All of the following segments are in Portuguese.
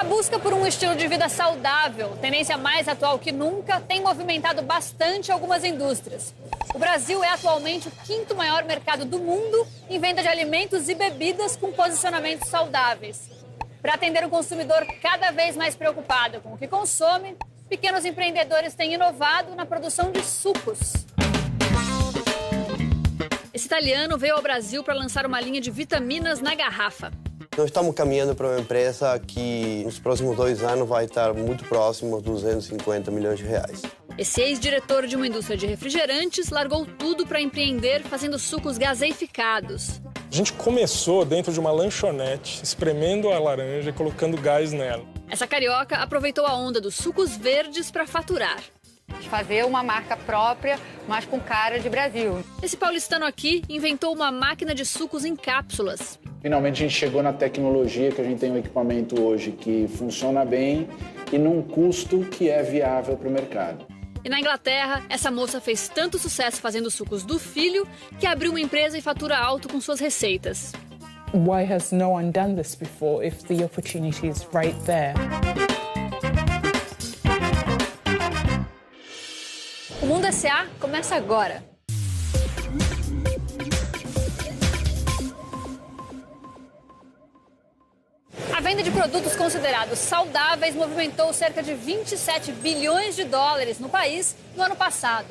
A busca por um estilo de vida saudável, tendência mais atual que nunca, tem movimentado bastante algumas indústrias. O Brasil é atualmente o quinto maior mercado do mundo em venda de alimentos e bebidas com posicionamentos saudáveis. Para atender o consumidor cada vez mais preocupado com o que consome, pequenos empreendedores têm inovado na produção de sucos. Esse italiano veio ao Brasil para lançar uma linha de vitaminas na garrafa. Nós estamos caminhando para uma empresa que nos próximos 2 anos vai estar muito próximo aos 250 milhões de reais. Esse ex-diretor de uma indústria de refrigerantes largou tudo para empreender fazendo sucos gaseificados. A gente começou dentro de uma lanchonete, espremendo a laranja e colocando gás nela. Essa carioca aproveitou a onda dos sucos verdes para faturar. Fazer uma marca própria, mas com cara de Brasil. Esse paulistano aqui inventou uma máquina de sucos em cápsulas. Finalmente a gente chegou na tecnologia que a gente tem um equipamento hoje que funciona bem e num custo que é viável para o mercado. E na Inglaterra, essa moça fez tanto sucesso fazendo sucos do filho que abriu uma empresa e fatura alto com suas receitas. Why has no one done this before if the opportunity is right there? O Mundo S.A. começa agora. A venda de produtos considerados saudáveis movimentou cerca de 27 bilhões de dólares no país no ano passado.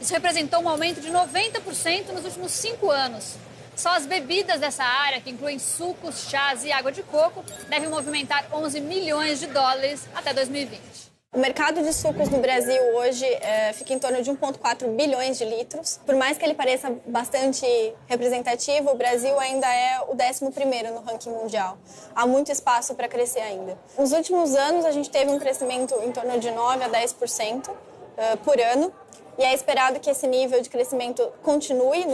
Isso representou um aumento de 90% nos últimos 5 anos. Só as bebidas dessa área, que incluem sucos, chás e água de coco, devem movimentar 11 milhões de dólares até 2020. O mercado de sucos no Brasil hoje fica em torno de 1,4 bilhões de litros. Por mais que ele pareça bastante representativo, o Brasil ainda é o 11º no ranking mundial. Há muito espaço para crescer ainda. Nos últimos anos, a gente teve um crescimento em torno de 9% a 10% por ano. E é esperado que esse nível de crescimento continue,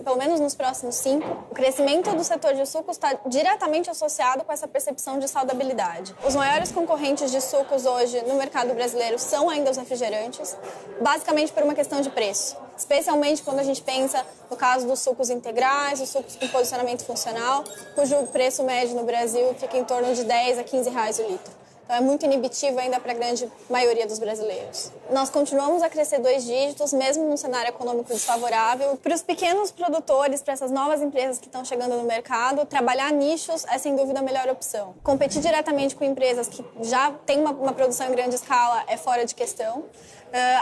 pelo menos nos próximos 5. O crescimento do setor de sucos está diretamente associado com essa percepção de saudabilidade. Os maiores concorrentes de sucos hoje no mercado brasileiro são ainda os refrigerantes, basicamente por uma questão de preço. Especialmente quando a gente pensa no caso dos sucos integrais, os sucos com posicionamento funcional, cujo preço médio no Brasil fica em torno de 10 a 15 reais o litro. Então é muito inibitivo ainda para a grande maioria dos brasileiros. Nós continuamos a crescer 2 dígitos, mesmo num cenário econômico desfavorável. Para os pequenos produtores, para essas novas empresas que estão chegando no mercado, trabalhar nichos é sem dúvida a melhor opção. Competir diretamente com empresas que já têm uma produção em grande escala é fora de questão.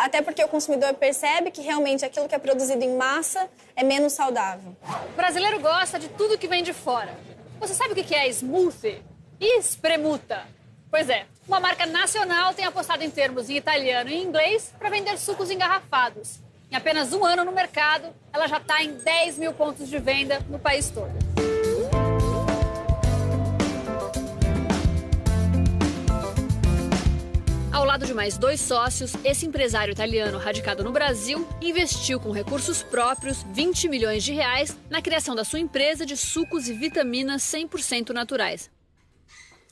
Até porque o consumidor percebe que realmente aquilo que é produzido em massa é menos saudável. O brasileiro gosta de tudo que vem de fora. Você sabe o que é smoothie e espremuta? Pois é, uma marca nacional tem apostado em termos em italiano e inglês para vender sucos engarrafados. Em apenas 1 ano no mercado, ela já está em 10 mil pontos de venda no país todo. Ao lado de mais 2 sócios, esse empresário italiano radicado no Brasil investiu com recursos próprios 20 milhões de reais na criação da sua empresa de sucos e vitaminas 100% naturais.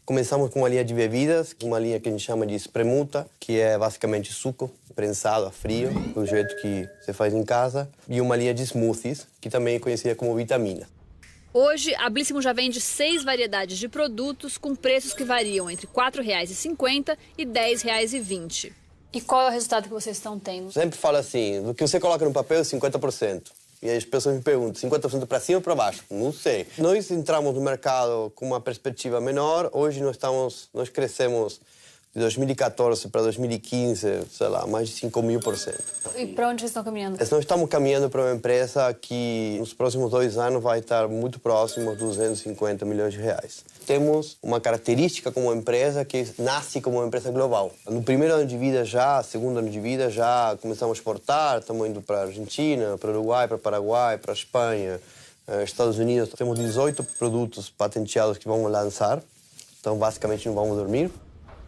Começamos com uma linha de bebidas, uma linha que a gente chama de espremuta, que é basicamente suco prensado a frio, do jeito que você faz em casa, e uma linha de smoothies, que também é conhecida como vitamina. Hoje, a Blissimos já vende 6 variedades de produtos com preços que variam entre R$ 4,50 e R$ 10,20. E qual é o resultado que vocês estão tendo? Sempre falo assim, do que você coloca no papel é 50%. E aí as pessoas me perguntam, 50% para cima ou para baixo? Não sei. Nós entramos no mercado com uma perspectiva menor. Hoje nós crescemos de 2014 para 2015, sei lá, mais de 5.000%. E para onde vocês estão caminhando? Nós estamos caminhando para uma empresa que nos próximos 2 anos vai estar muito próximo aos 250 milhões de reais. Temos uma característica como empresa que nasce como uma empresa global. No primeiro ano de vida já, segundo ano de vida já começamos a exportar, estamos indo para a Argentina, para o Uruguai, para o Paraguai, para a Espanha, Estados Unidos. Temos 18 produtos patenteados que vamos lançar, então basicamente não vamos dormir.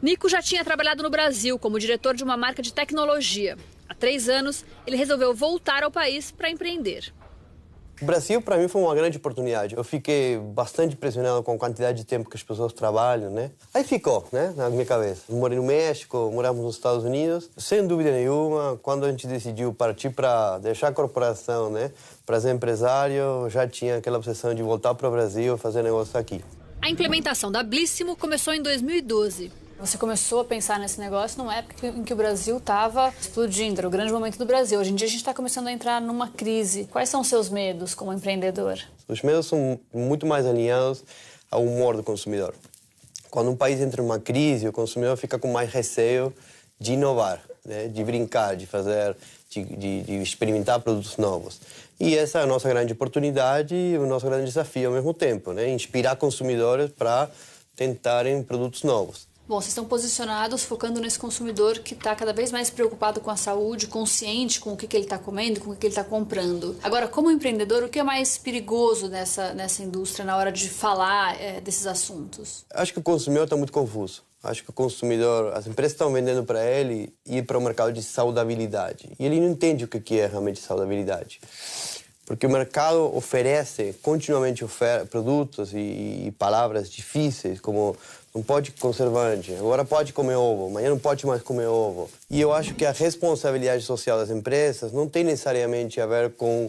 Nico já tinha trabalhado no Brasil como diretor de uma marca de tecnologia. Há 3 anos, ele resolveu voltar ao país para empreender. O Brasil, para mim, foi uma grande oportunidade. Eu fiquei bastante impressionado com a quantidade de tempo que as pessoas trabalham, né? Aí ficou, né, na minha cabeça. Morei no México, moramos nos Estados Unidos. Sem dúvida nenhuma, quando a gente decidiu partir para deixar a corporação, né, para ser empresário, já tinha aquela obsessão de voltar para o Brasil e fazer negócio aqui. A implementação da Blissymo começou em 2012. Você começou a pensar nesse negócio numa época em que o Brasil estava explodindo, era o grande momento do Brasil. Hoje em dia a gente está começando a entrar numa crise. Quais são os seus medos como empreendedor? Os medos são muito mais alinhados ao humor do consumidor. Quando um país entra numa crise, o consumidor fica com mais receio de inovar, né? De brincar, de fazer, de experimentar produtos novos. E essa é a nossa grande oportunidade e o nosso grande desafio ao mesmo tempo, né? Inspirar consumidores para tentarem produtos novos. Bom, vocês estão posicionados focando nesse consumidor que está cada vez mais preocupado com a saúde, consciente com o que ele está comendo, com o que ele está comprando. Agora, como empreendedor, o que é mais perigoso nessa indústria na hora de falar desses assuntos? Acho que o consumidor está muito confuso. Acho que o consumidor, as empresas estão vendendo para ele ir para o mercado de saudabilidade. E ele não entende o que é realmente saudabilidade. Porque o mercado oferece, continuamente produtos e palavras difíceis, como não pode conservante, agora pode comer ovo, amanhã não pode mais comer ovo. E eu acho que a responsabilidade social das empresas não tem necessariamente a ver com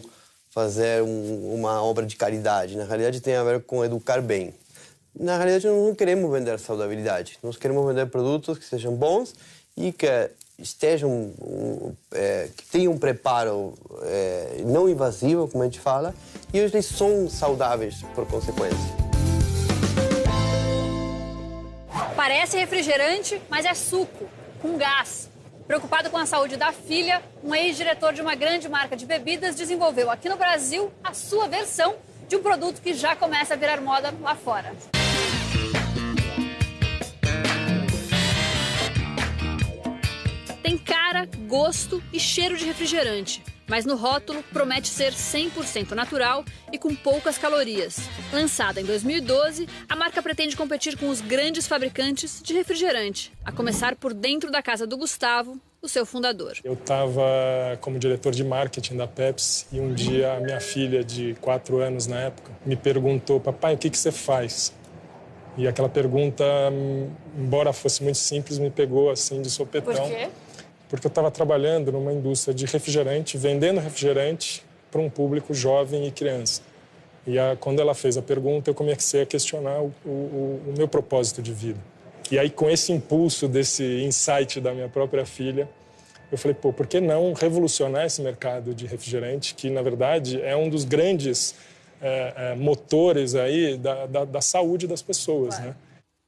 fazer uma obra de caridade. Na realidade, tem a ver com educar bem. Na realidade, nós não queremos vender saudabilidade. Nós queremos vender produtos que sejam bons e que estejam, que tenham um preparo não invasivo, como a gente fala, e eles são saudáveis por consequência. Parece refrigerante, mas é suco, com gás. Preocupado com a saúde da filha, um ex-diretor de uma grande marca de bebidas desenvolveu aqui no Brasil a sua versão de um produto que já começa a virar moda lá fora. Tem cara, gosto e cheiro de refrigerante, mas no rótulo promete ser 100% natural e com poucas calorias. Lançada em 2012, a marca pretende competir com os grandes fabricantes de refrigerante, a começar por dentro da casa do Gustavo, o seu fundador. Eu estava como diretor de marketing da Pepsi e um dia a minha filha, de 4 anos na época, me perguntou: papai, o que você faz? E aquela pergunta, embora fosse muito simples, me pegou assim de sopetão. Por quê? Porque eu estava trabalhando numa indústria de refrigerante, vendendo refrigerante para um público jovem e criança. E quando ela fez a pergunta, eu comecei a questionar o meu propósito de vida. E aí, com esse impulso, desse insight da minha própria filha, eu falei, por que não revolucionar esse mercado de refrigerante, que, na verdade, é um dos grandes motores aí da saúde das pessoas, né?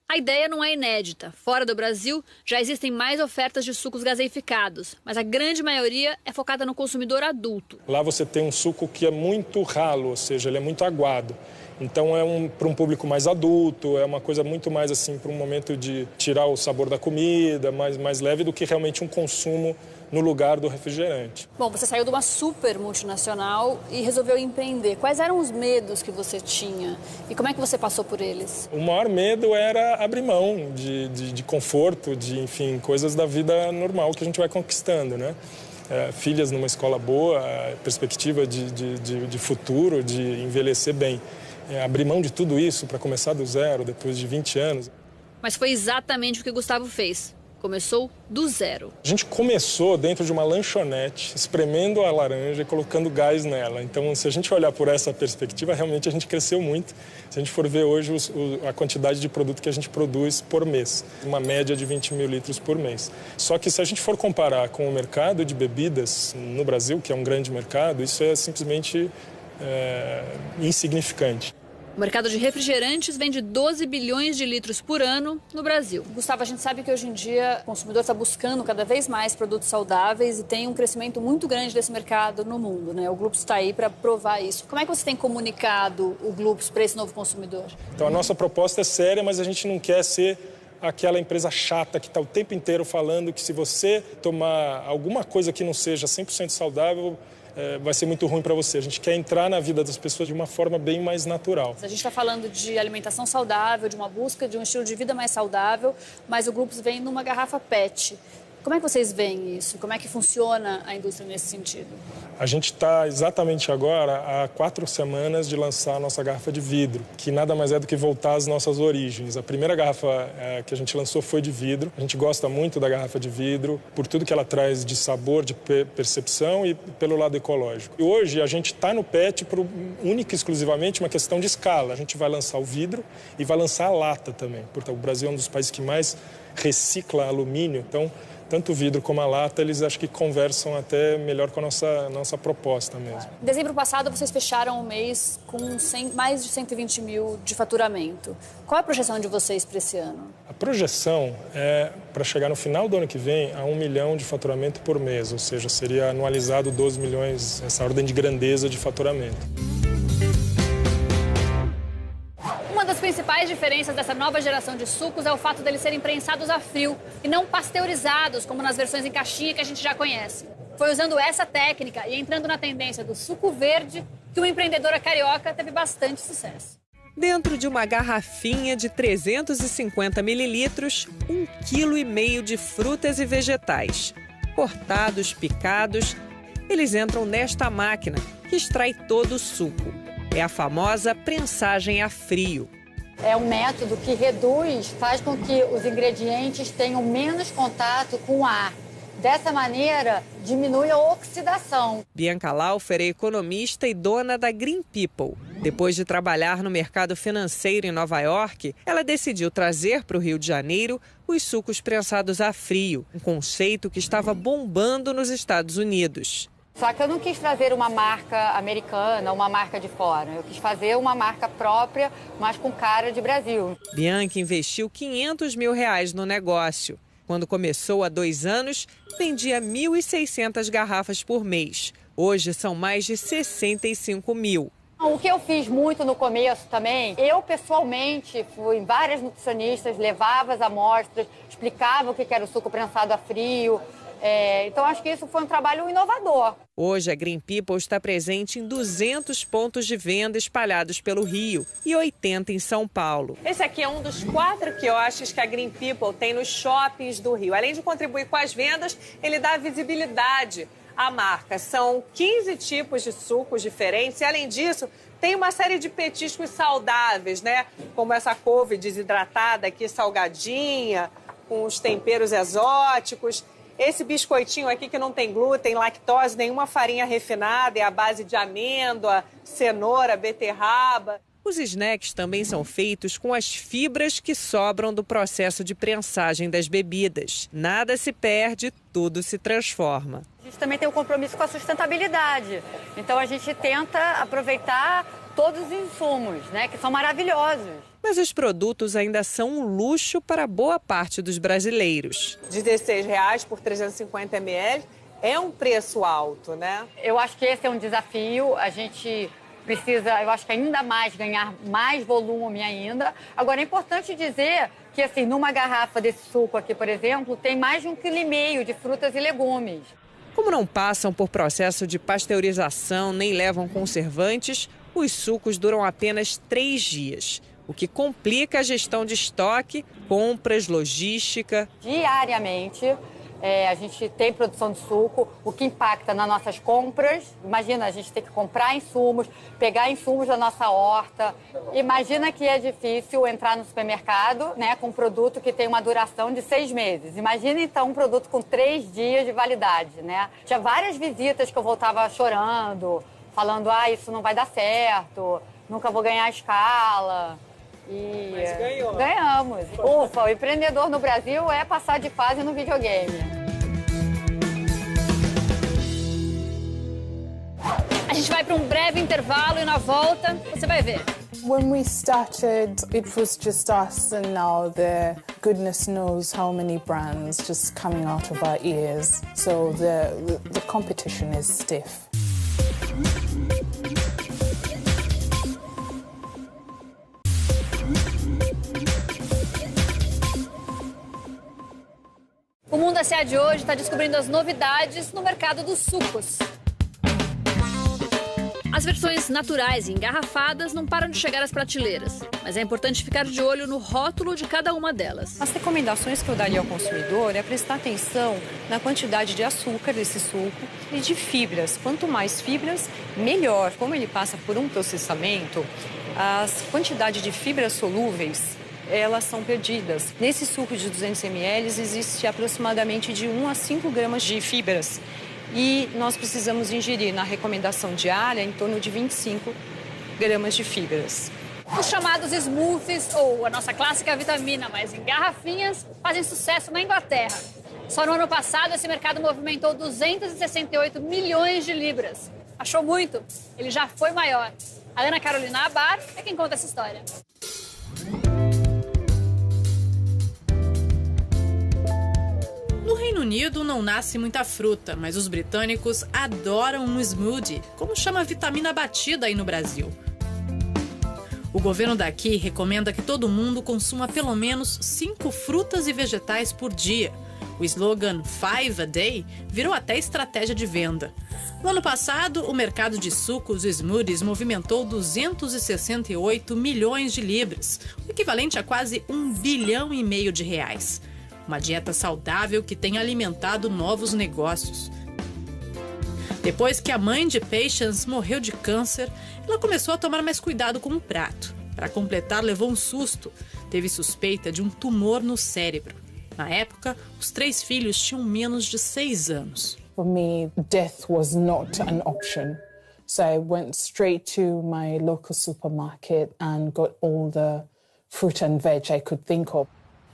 A ideia não é inédita. Fora do Brasil, já existem mais ofertas de sucos gaseificados, mas a grande maioria é focada no consumidor adulto. Lá você tem um suco que é muito ralo, ou seja, ele é muito aguado. Então para um público mais adulto, é uma coisa muito mais assim para um momento de tirar o sabor da comida, mais leve do que realmente um consumo no lugar do refrigerante. Bom, você saiu de uma super multinacional e resolveu empreender. Quais eram os medos que você tinha e como é que você passou por eles? O maior medo era abrir mão de conforto, enfim, coisas da vida normal que a gente vai conquistando, né? Filhas numa escola boa, perspectiva de futuro, de envelhecer bem. Abrir mão de tudo isso para começar do zero, depois de 20 anos. Mas foi exatamente o que Gustavo fez. Começou do zero. A gente começou dentro de uma lanchonete, espremendo a laranja e colocando gás nela. Então, se a gente olhar por essa perspectiva, realmente a gente cresceu muito. Se a gente for ver hoje a quantidade de produto que a gente produz por mês, uma média de 20 mil litros por mês. Só que se a gente for comparar com o mercado de bebidas no Brasil, que é um grande mercado, isso é simplesmente insignificante. O mercado de refrigerantes vende 12 bilhões de litros por ano no Brasil. Gustavo, a gente sabe que hoje em dia o consumidor está buscando cada vez mais produtos saudáveis e tem um crescimento muito grande desse mercado no mundo, né? O Glupus está aí para provar isso. Como é que você tem comunicado o Glupus para esse novo consumidor? Então, a nossa proposta é séria, mas a gente não quer ser aquela empresa chata que está o tempo inteiro falando que se você tomar alguma coisa que não seja 100% saudável, vai ser muito ruim para você. A gente quer entrar na vida das pessoas de uma forma bem mais natural. A gente está falando de alimentação saudável, de uma busca de um estilo de vida mais saudável, mas o Glupus vem numa garrafa PET. Como é que vocês veem isso? Como é que funciona a indústria nesse sentido? A gente está exatamente agora há 4 semanas de lançar a nossa garrafa de vidro, que nada mais é do que voltar às nossas origens. A primeira garrafa que a gente lançou foi de vidro. A gente gosta muito da garrafa de vidro, por tudo que ela traz de sabor, de percepção e pelo lado ecológico. E hoje a gente está no PET por única e exclusivamente uma questão de escala. A gente vai lançar o vidro e vai lançar a lata também. Porque o Brasil é um dos países que mais recicla alumínio, então tanto o vidro como a lata, eles acho que conversam até melhor com a nossa proposta mesmo. Em dezembro passado, vocês fecharam o mês com mais de 120 mil de faturamento. Qual é a projeção de vocês para esse ano? A projeção é para chegar no final do ano que vem a 1 milhão de faturamento por mês, ou seja, seria anualizado 12 milhões, essa ordem de grandeza de faturamento. Uma das principais diferenças dessa nova geração de sucos é o fato deles serem prensados a frio e não pasteurizados, como nas versões em caixinha que a gente já conhece. Foi usando essa técnica e entrando na tendência do suco verde que uma empreendedora carioca teve bastante sucesso. Dentro de uma garrafinha de 350 mililitros, 1,5 kg de frutas e vegetais. Cortados, picados, eles entram nesta máquina que extrai todo o suco. É a famosa prensagem a frio. É um método que faz com que os ingredientes tenham menos contato com o ar. Dessa maneira, diminui a oxidação. Bianca Laufer é economista e dona da Green People. Depois de trabalhar no mercado financeiro em Nova York, ela decidiu trazer para o Rio de Janeiro os sucos prensados a frio, um conceito que estava bombando nos Estados Unidos. Só que eu não quis trazer uma marca americana, uma marca de fora. Eu quis fazer uma marca própria, mas com cara de Brasil. Bianca investiu R$500 mil no negócio. Quando começou há 2 anos, vendia 1.600 garrafas por mês. Hoje são mais de 65 mil. O que eu fiz muito no começo também, eu pessoalmente fui em várias nutricionistas, levava as amostras, explicava o que era o suco prensado a frio. Então, acho que isso foi um trabalho inovador. Hoje, a Green People está presente em 200 pontos de venda espalhados pelo Rio e 80 em São Paulo. Esse aqui é um dos 4 quiosques que a Green People tem nos shoppings do Rio. Além de contribuir com as vendas, ele dá visibilidade à marca. São 15 tipos de sucos diferentes e, além disso, tem uma série de petiscos saudáveis, né? Como essa couve desidratada aqui, salgadinha, com os temperos exóticos. Esse biscoitinho aqui que não tem glúten, lactose, nenhuma farinha refinada, é à base de amêndoa, cenoura, beterraba. Os snacks também são feitos com as fibras que sobram do processo de prensagem das bebidas. Nada se perde, tudo se transforma. A gente também tem um compromisso com a sustentabilidade. Então a gente tenta aproveitar todos os insumos, né, que são maravilhosos. Mas os produtos ainda são um luxo para boa parte dos brasileiros. R$16 por 350 ml é um preço alto, né? Eu acho que esse é um desafio. A gente precisa, eu acho que ainda mais, ganhar mais volume ainda. Agora, é importante dizer que, assim, numa garrafa desse suco aqui, por exemplo, tem mais de 1,5 kg de frutas e legumes. Como não passam por processo de pasteurização nem levam conservantes, os sucos duram apenas 3 dias. O que complica a gestão de estoque, compras, logística. Diariamente, a gente tem produção de suco, o que impacta nas nossas compras. Imagina, a gente tem que comprar insumos, pegar insumos da nossa horta. Imagina que é difícil entrar no supermercado, né, com um produto que tem uma duração de 6 meses. Imagina, então, um produto com 3 dias de validade, né? Tinha várias visitas que eu voltava chorando, falando, isso não vai dar certo, nunca vou ganhar escala. Mas ganhou. Ganhamos. Ufa, o empreendedor no Brasil é passar de fase no videogame. A gente vai para um breve intervalo e na volta você vai ver. When we started, it was just us, and now the goodness knows how many brands just coming out of our ears. So the competition is stiff. O Mundo S.A. de hoje está descobrindo as novidades no mercado dos sucos. As versões naturais e engarrafadas não param de chegar às prateleiras, mas é importante ficar de olho no rótulo de cada uma delas. As recomendações que eu daria ao consumidor é prestar atenção na quantidade de açúcar desse suco e de fibras. Quanto mais fibras, melhor. Como ele passa por um processamento, a quantidade de fibras solúveis, elas são perdidas. Nesse suco de 200 ml existe aproximadamente de 1 a 5 gramas de fibras. E nós precisamos ingerir, na recomendação diária, em torno de 25 gramas de fibras. Os chamados smoothies, ou a nossa clássica vitamina, mas em garrafinhas, fazem sucesso na Inglaterra. Só no ano passado, esse mercado movimentou 268 milhões de libras. Achou muito? Ele já foi maior. A Ana Carolina Abar é quem conta essa história. No Reino Unido não nasce muita fruta, mas os britânicos adoram um smoothie, como chama a vitamina batida aí no Brasil. O governo daqui recomenda que todo mundo consuma pelo menos 5 frutas e vegetais por dia. O slogan 5 a day virou até estratégia de venda. No ano passado, o mercado de sucos e smoothies movimentou 268 milhões de libras, o equivalente a quase R$1,5 bilhão de reais. Uma dieta saudável que tem alimentado novos negócios. Depois que a mãe de Patience morreu de câncer, ela começou a tomar mais cuidado com o prato. Para completar, levou um susto. Teve suspeita de um tumor no cérebro. Na época, os 3 filhos tinham menos de 6 anos. For me, death was not an option. So I went straight to my local supermarket and got all the fruit and veg I could think of.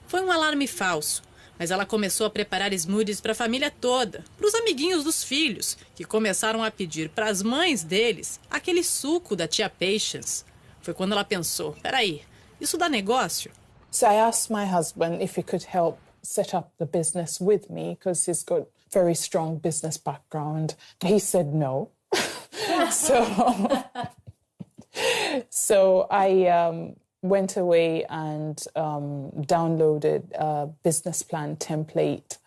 Foi um alarme falso, mas ela começou a preparar smoothies para a família toda, para os amiguinhos dos filhos, que começaram a pedir para as mães deles aquele suco da tia Patience. Foi quando ela pensou, peraí, isso dá negócio? So I asked my husband if he could help set up the business with me, because he's got very strong business background. He said no. So I went away and downloaded a business plan template.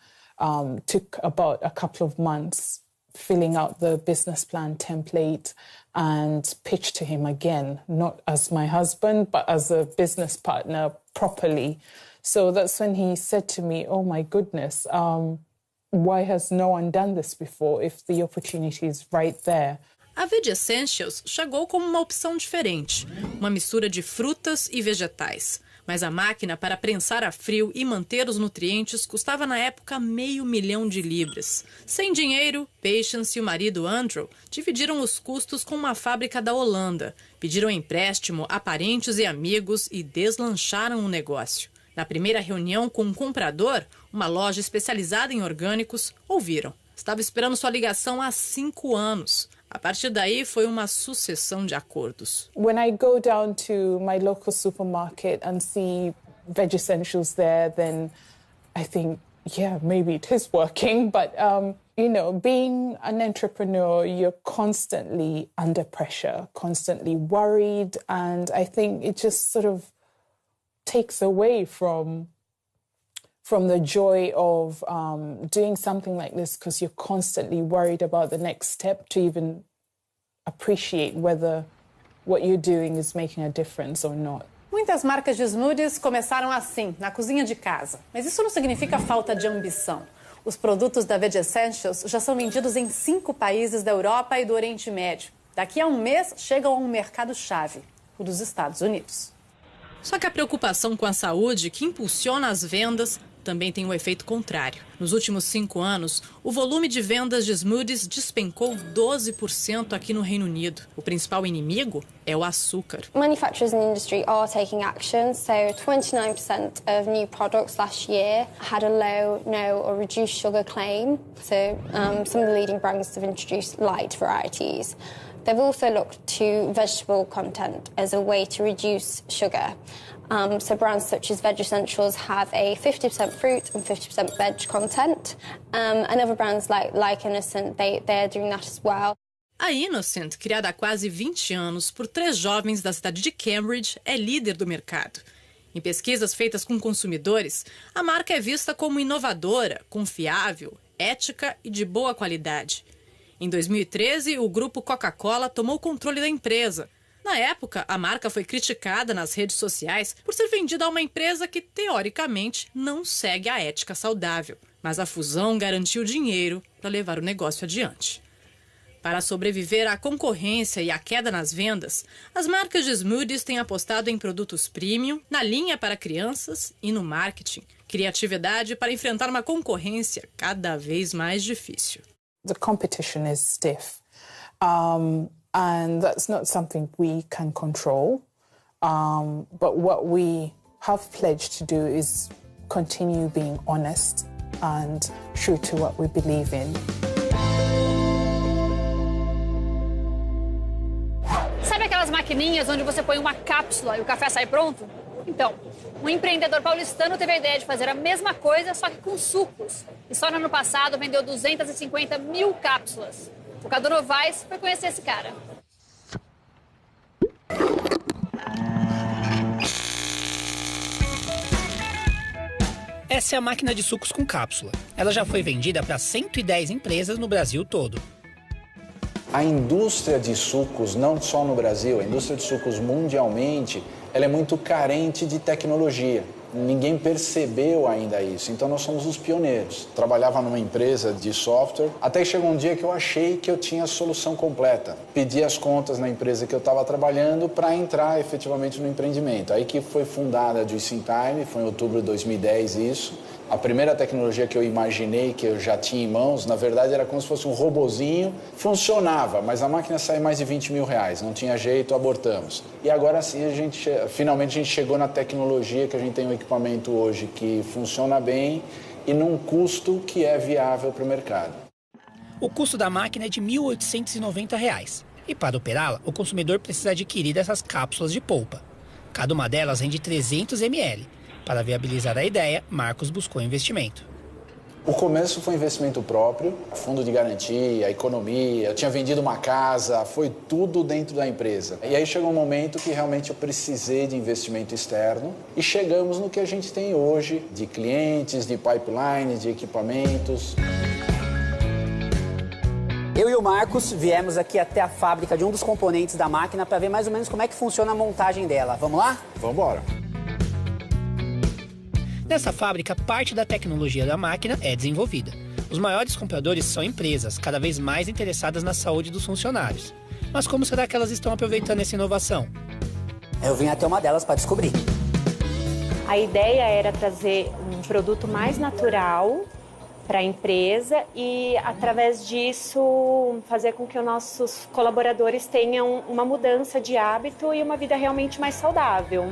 Took about a couple of months filling out the business plan template and pitched to him again, not as my husband, but as a business partner properly. So that's when he said to me, oh my goodness, why has no one done this before if the opportunity is right there? A Veg Essentials chegou como uma opção diferente, uma mistura de frutas e vegetais. Mas a máquina para prensar a frio e manter os nutrientes custava na época R$500 mil de libras. Sem dinheiro, Patience e o marido Andrew dividiram os custos com uma fábrica da Holanda, pediram empréstimo a parentes e amigos e deslancharam o negócio. Na primeira reunião com um comprador, uma loja especializada em orgânicos, ouviram. Estava esperando sua ligação há 5 anos. A partir daí, foi uma sucessão de acordos. When I go down to my local supermarket and see Veg Essentials there, then I think, yeah, maybe it is working. But, you know, being an entrepreneur, you're constantly under pressure, constantly worried. And I think it just sort of takes away from the joy of doing something like this, because you're constantly worried about the next step to even appreciate whether what you're doing is making a difference or not. Muitas marcas de smoothies começaram assim, na cozinha de casa. Mas isso não significa falta de ambição. Os produtos da Veg Essentials já são vendidos em 5 países da Europa e do Oriente Médio. Daqui a um mês, chegam a um mercado-chave, o dos Estados Unidos. Só que a preocupação com a saúde, que impulsiona as vendas, também tem um efeito contrário. Nos últimos 5 anos, o volume de vendas de smoothies despencou 12% aqui no Reino Unido. O principal inimigo é o açúcar. Manufacturers in the industry are taking action. So 29% of new products last year had a low, no or reduced sugar claim. So some of the leading brands have introduced light varieties. They've also looked to vegetable content as a way to reduce sugar. So brands such as Veg Essentials have a 50% fruit and 50% veg content. And other brands like Innocent, they're doing that as well. A Innocent, criada há quase 20 anos por 3 jovens da cidade de Cambridge, é líder do mercado. Em pesquisas feitas com consumidores, a marca é vista como inovadora, confiável, ética e de boa qualidade. Em 2013, o grupo Coca-Cola tomou o controle da empresa. Na época, a marca foi criticada nas redes sociais por ser vendida a uma empresa que, teoricamente, não segue a ética saudável. Mas a fusão garantiu dinheiro para levar o negócio adiante. Para sobreviver à concorrência e à queda nas vendas, as marcas de smoothies têm apostado em produtos premium, na linha para crianças e no marketing. Criatividade para enfrentar uma concorrência cada vez mais difícil. The competition is stiff. And that's not something we can control. But what we have pledged to do is continue being honest and true to what we believe in. Sabe aquelas maquininhas onde você põe uma cápsula e o café sai pronto? Então, um empreendedor paulistano teve a ideia de fazer a mesma coisa, só que com sucos. E só no ano passado vendeu 250 mil cápsulas. O Cadu Novaes foi conhecer esse cara. Essa é a máquina de sucos com cápsula. Ela já foi vendida para 110 empresas no Brasil todo. A indústria de sucos, não só no Brasil, a indústria de sucos mundialmente, ela é muito carente de tecnologia. Ninguém percebeu ainda isso, então nós somos os pioneiros. Trabalhava numa empresa de software, até que chegou um dia que eu achei que eu tinha a solução completa. Pedi as contas na empresa que eu estava trabalhando para entrar efetivamente no empreendimento. Aí que foi fundada a Juice in Time, foi em outubro de 2010 isso. A primeira tecnologia que eu imaginei, que eu já tinha em mãos, na verdade era como se fosse um robozinho. Funcionava, mas a máquina saía mais de 20 mil reais. Não tinha jeito, abortamos. E agora sim, finalmente a gente chegou na tecnologia que a gente tem um equipamento hoje que funciona bem e num custo que é viável para o mercado. O custo da máquina é de R$ 1.890. E para operá-la, o consumidor precisa adquirir essas cápsulas de polpa. Cada uma delas rende 300 ml. Para viabilizar a ideia, Marcos buscou investimento. O começo foi investimento próprio, fundo de garantia, economia, eu tinha vendido uma casa, foi tudo dentro da empresa. E aí chegou um momento que realmente eu precisei de investimento externo e chegamos no que a gente tem hoje, de clientes, de pipeline, de equipamentos. Eu e o Marcos viemos aqui até a fábrica de um dos componentes da máquina para ver mais ou menos como é que funciona a montagem dela. Vamos lá? Vamos embora. Nessa fábrica, parte da tecnologia da máquina é desenvolvida. Os maiores compradores são empresas, cada vez mais interessadas na saúde dos funcionários. Mas como será que elas estão aproveitando essa inovação? Eu vim até uma delas para descobrir. A ideia era trazer um produto mais natural para a empresa e, através disso, fazer com que os nossos colaboradores tenham uma mudança de hábito e uma vida realmente mais saudável.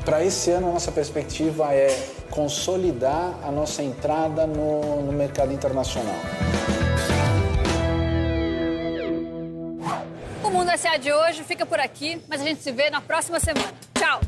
Para esse ano, a nossa perspectiva é consolidar a nossa entrada no mercado internacional. O Mundo S.A. de hoje fica por aqui, mas a gente se vê na próxima semana. Tchau!